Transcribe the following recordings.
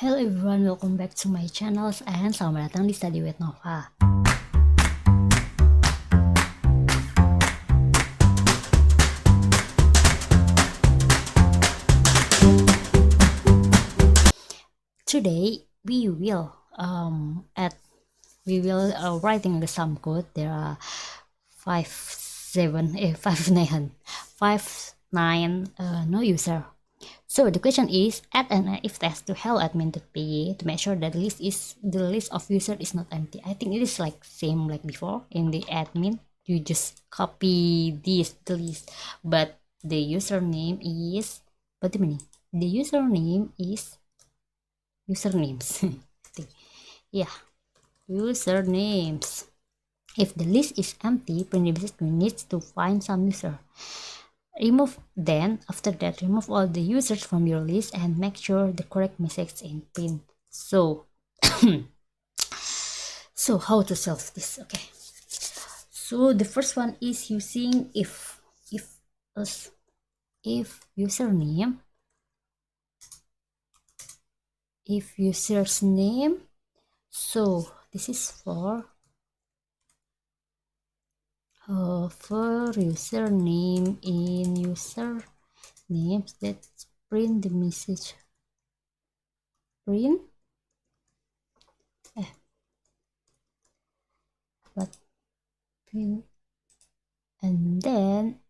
Hello everyone, welcome back to my channel and selamat datang di Study with Nova. Today we will writing the sum code. There are 5 9 no user. So the question is, add an if test to hello admin.py to make sure that the list of user is not empty. I think it is like same like before in the admin. You just copy the list, but the username is the username is usernames. Yeah, usernames. If the list is empty, print needs to find some user. After that, remove all the users from your list and make sure the correct message in print. So so how to solve this? Okay, so the first one is using if username so this is for username in usernames, let's print the message print and then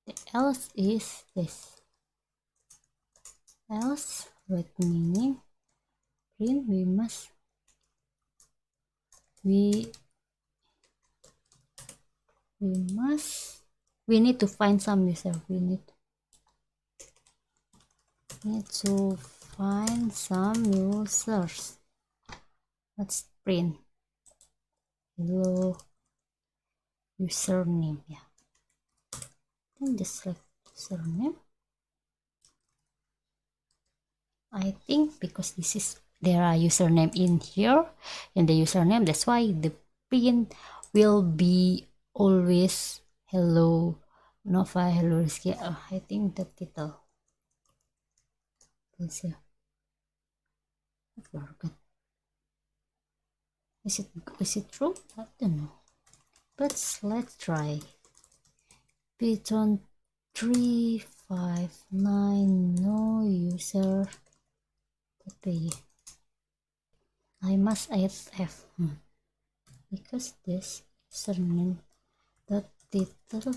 the else is this else with meaning print we need to find some user. We need to find some users. Let's print hello username. Yeah, and just like username. I think because there are username in here in the username, that's why the print will be always hello Nova, hello Rizky. I think the title. Let's see. I forgot. Is it true? I don't know. But let's try. Python 359 no user. I must add F because this username the title.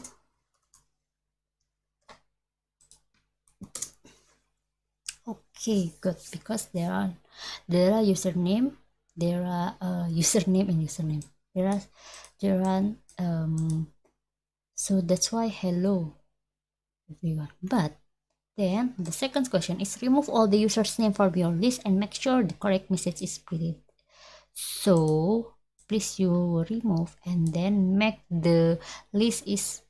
Okay, good, because there are username, there are username and username. There are so that's why hello everyone. But then the second question is remove all the users name from your list and make sure the correct message is printed. So please you remove and then make the list is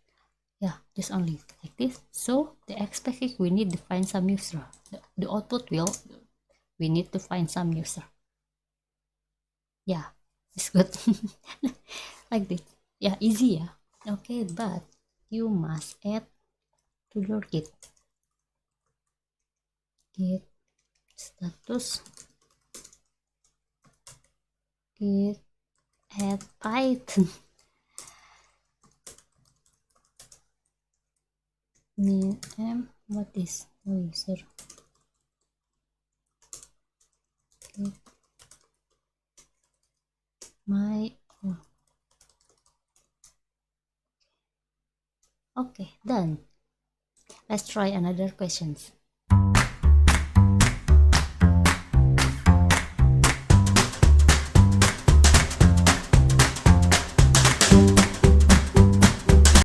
just only like this. So the expected we need to find some user. The output we need to find some user. Yeah, it's good. Like this. Yeah, easy. Yeah. Okay, but you must add to your git status git add Python name. What is user? Okay, done. Let's try another questions.